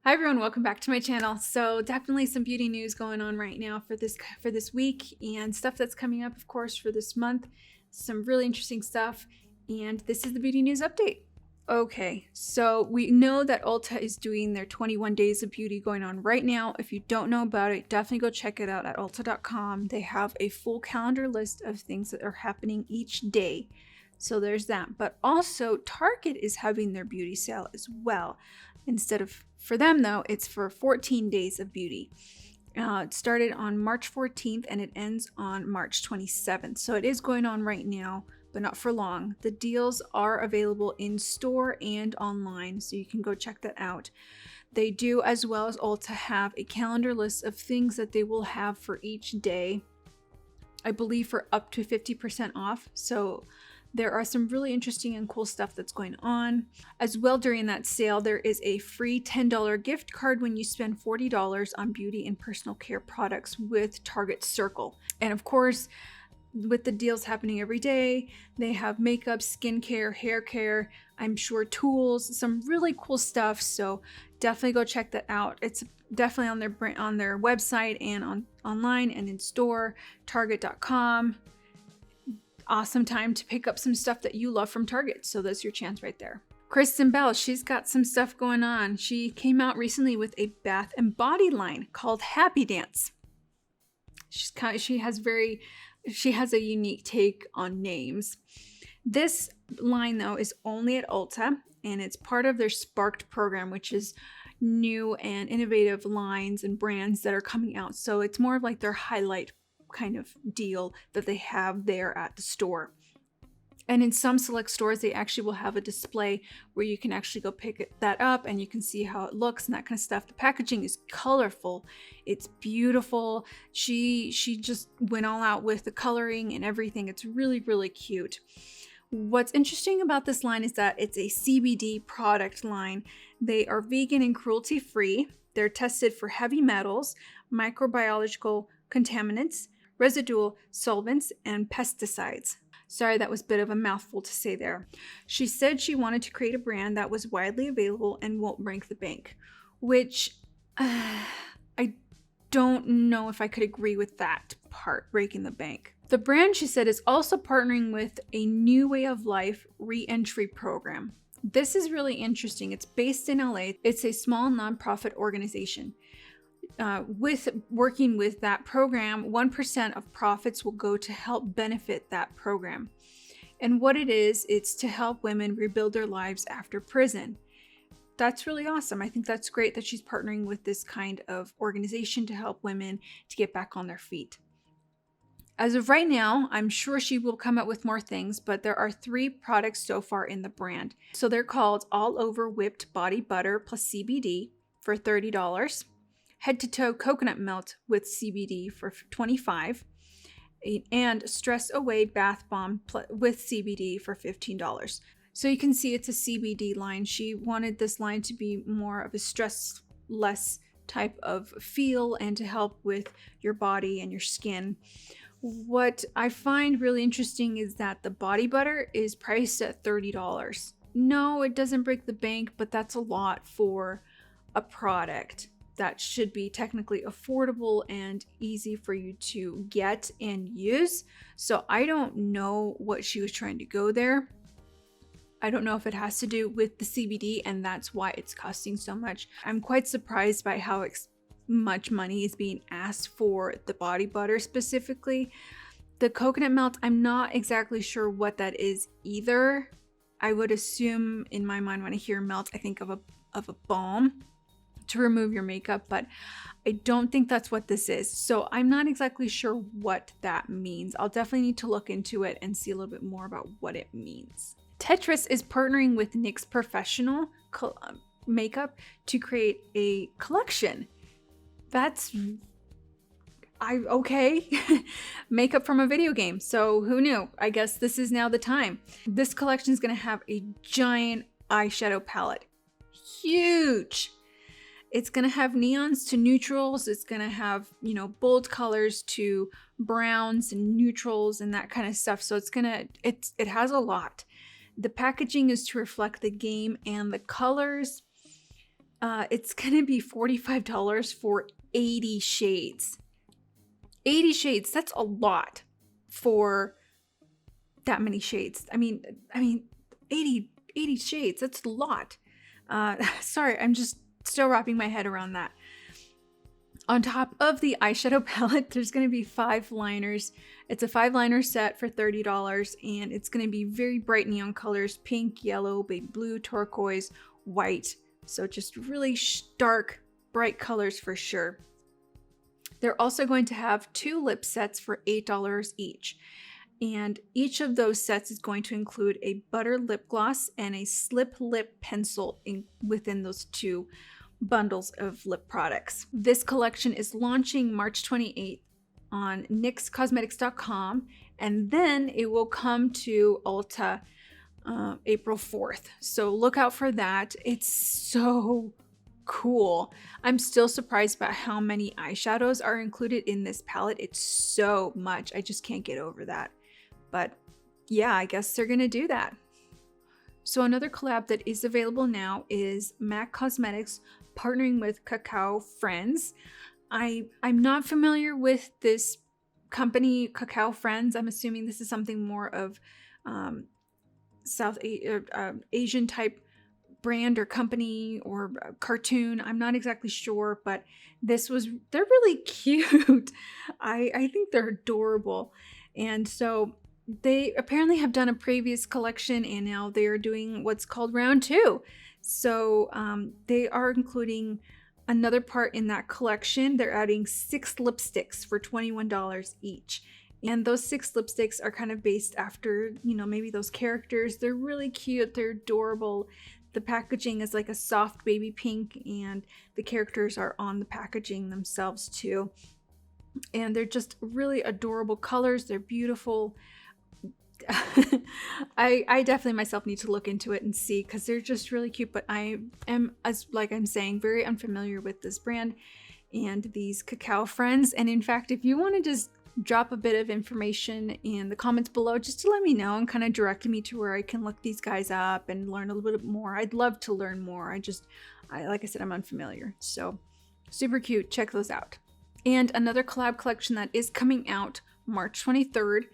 Hi everyone, welcome back to my channel. So definitely some beauty news going on right now for this week and stuff that's coming up, of course, for this month. Some really interesting stuff, and this is the beauty news update. Okay, so we know that Ulta is doing their 21 days of beauty going on right now. If you don't know about it, definitely go check it out at ulta.com. They have a full calendar list of things that are happening each day. So there's that. But also Target is having their beauty sale as well. For them though, it's for 14 days of beauty. It started on March 14th and it ends on March 27th. So it is going on right now, but not for long. The deals are available in store and online, so you can go check that out. They do, as well as Ulta, have a calendar list of things that they will have for each day, I believe for up to 50% off. So there are some really interesting and cool stuff that's going on. As well, during that sale, there is a free $10 gift card when you spend $40 on beauty and personal care products with Target Circle. And of course, with the deals happening every day, they have makeup, skincare, hair care, I'm sure tools, some really cool stuff. So definitely go check that out. It's definitely on their website and online and in store, target.com. Awesome time to pick up some stuff that you love from Target. So that's your chance right there. Kristen Bell, she's got some stuff going on. She came out recently with a bath and body line called Happy Dance. She has a unique take on names. This line though is only at Ulta, and it's part of their Sparked program, which is new and innovative lines and brands that are coming out. So it's more of like their highlight kind of deal that they have there at the store. And in some select stores, they actually will have a display where you can actually go pick that up and you can see how it looks and that kind of stuff. The packaging is colorful. It's beautiful. She just went all out with the coloring and everything. It's really, really cute. What's interesting about this line is that it's a CBD product line. They are vegan and cruelty-free. They're tested for heavy metals, microbiological contaminants, residual solvents, and pesticides. Sorry, that was a bit of a mouthful to say there. She said she wanted to create a brand that was widely available and won't break the bank, which I don't know if I could agree with that part, breaking the bank. The brand, she said, is also partnering with a New Way of Life re-entry program. This is really interesting. It's based in LA. It's a small nonprofit organization. With working with that program, 1% of profits will go to help benefit that program. And what it is, it's to help women rebuild their lives after prison. That's really awesome. I think that's great that she's partnering with this kind of organization to help women to get back on their feet. As of right now, I'm sure she will come up with more things, but there are 3 products so far in the brand. So they're called All Over Whipped Body Butter plus CBD for $30. Head to toe coconut melt with CBD for $25, and Stress Away Bath Bomb with CBD for $15. So you can see it's a CBD line. She wanted this line to be more of a stress-less type of feel and to help with your body and your skin. What I find really interesting is that the body butter is priced at $30. No, it doesn't break the bank, but that's a lot for a product that should be technically affordable and easy for you to get and use. So I don't know what she was trying to go there. I don't know if it has to do with the CBD and that's why it's costing so much. I'm quite surprised by how much money is being asked for the body butter specifically. The coconut melt, I'm not exactly sure what that is either. I would assume in my mind when I hear melt, I think of a balm to remove your makeup, but I don't think that's what this is. So I'm not exactly sure what that means. I'll definitely need to look into it and see a little bit more about what it means. Tetris is partnering with NYX Professional Makeup to create a collection. That's okay. Makeup from a video game. So who knew? I guess this is now the time. This collection is going to have a giant eyeshadow palette. Huge. It's going to have neons to neutrals. It's going to have, bold colors to browns and neutrals and that kind of stuff. So it has a lot. The packaging is to reflect the game and the colors. It's gonna be $45 for 80 shades. 80 shades, that's a lot for that many shades. I mean 80 shades, that's a lot. Sorry, I'm just still wrapping my head around that. On top of the eyeshadow palette, there's going to be 5 liners. It's a 5-liner set for $30, and it's going to be very bright neon colors: pink, yellow, baby blue, turquoise, white. So just really stark, bright colors for sure. They're also going to have 2 lip sets for $8 each. And each of those sets is going to include a butter lip gloss and a slip lip pencil within those 2 bundles of lip products. This collection is launching March 28th on nyxcosmetics.com, and then it will come to Ulta April 4th. So look out for that. It's so cool. I'm still surprised by how many eyeshadows are included in this palette. It's so much. I just can't get over that. But yeah, I guess they're gonna do that. So another collab that is available now is MAC Cosmetics partnering with Cacao Friends. I'm not familiar with this company, Cacao Friends. I'm assuming this is something more of South Asian type brand or company or cartoon. I'm not exactly sure, but they're really cute. I think they're adorable. And so they apparently have done a previous collection, and now they are doing what's called round 2. So they are including another part in that collection. They're adding 6 lipsticks for $21 each. And those 6 lipsticks are kind of based after, maybe those characters. They're really cute. They're adorable. The packaging is like a soft baby pink, and the characters are on the packaging themselves too. And they're just really adorable colors. They're beautiful. I definitely myself need to look into it and see, because they're just really cute. But I am, like I'm saying, very unfamiliar with this brand and these Cacao Friends. And in fact, if you want to just drop a bit of information in the comments below just to let me know and kind of direct me to where I can look these guys up and learn a little bit more. I'd love to learn more. Like I said, I'm unfamiliar. So super cute. Check those out. And another collab collection that is coming out March 23rd,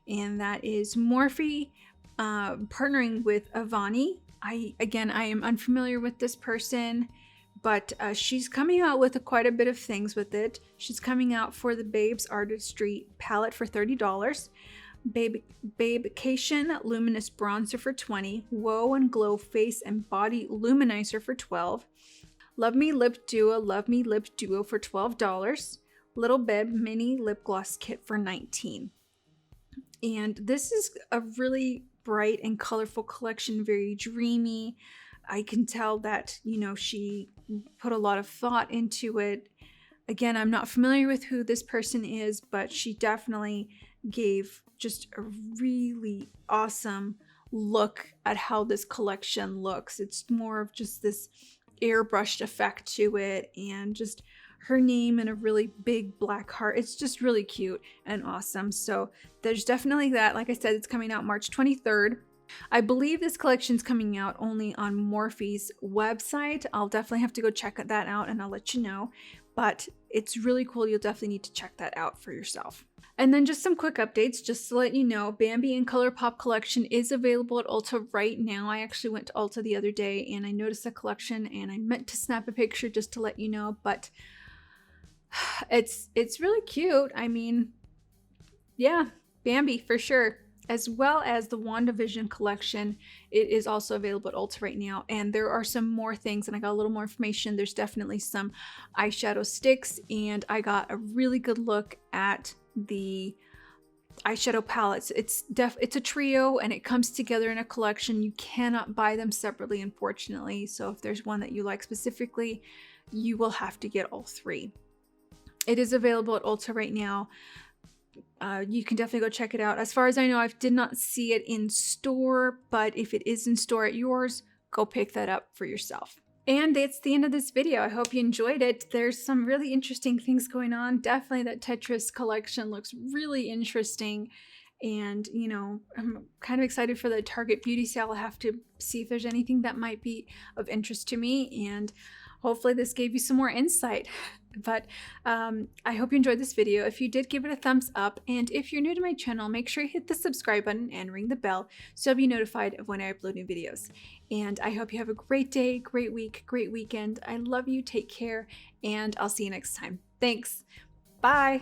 and that is Morphe partnering with Avani. I am unfamiliar with this person, but she's coming out with quite a bit of things with it. She's coming out for the Babes Artistry palette for $30, Babecation Luminous Bronzer for $20, Woe and Glow Face and Body Luminizer for $12, Love Me Lip Duo for $12, Little Bib Mini Lip Gloss Kit for $19. And this is a really bright and colorful collection, very dreamy. I can tell that, she put a lot of thought into it. Again, I'm not familiar with who this person is, but she definitely gave just a really awesome look at how this collection looks. It's more of just this airbrushed effect to it, and just her name and a really big black heart. It's just really cute and awesome. So there's definitely that. Like I said, it's coming out March 23rd. I believe this collection's coming out only on Morphe's website. I'll definitely have to go check that out, and I'll let you know. But it's really cool. You'll definitely need to check that out for yourself. And then just some quick updates, just to let you know, Bambi and ColourPop collection is available at Ulta right now. I actually went to Ulta the other day and I noticed the collection, and I meant to snap a picture just to let you know, but it's really cute. I mean, yeah, Bambi for sure. As well as the WandaVision collection. It is also available at Ulta right now. And there are some more things, and I got a little more information. There's definitely some eyeshadow sticks, and I got a really good look at the eyeshadow palettes. It's a trio, and it comes together in a collection. You cannot buy them separately, unfortunately. So if there's one that you like specifically, you will have to get all 3. It is available at Ulta right now. You can definitely go check it out. As far as I know, I did not see it in store, but if it is in store at yours, go pick that up for yourself. And that's the end of this video. I hope you enjoyed it. There's some really interesting things going on. Definitely that Tetris collection looks really interesting. And, I'm kind of excited for the Target beauty sale. I'll have to see if there's anything that might be of interest to me. And hopefully this gave you some more insight. But I hope you enjoyed this video. If you did, give it a thumbs up. And if you're new to my channel, make sure you hit the subscribe button and ring the bell so you'll be notified of when I upload new videos. And I hope you have a great day, great week, great weekend. I love you. Take care. And I'll see you next time. Thanks. Bye.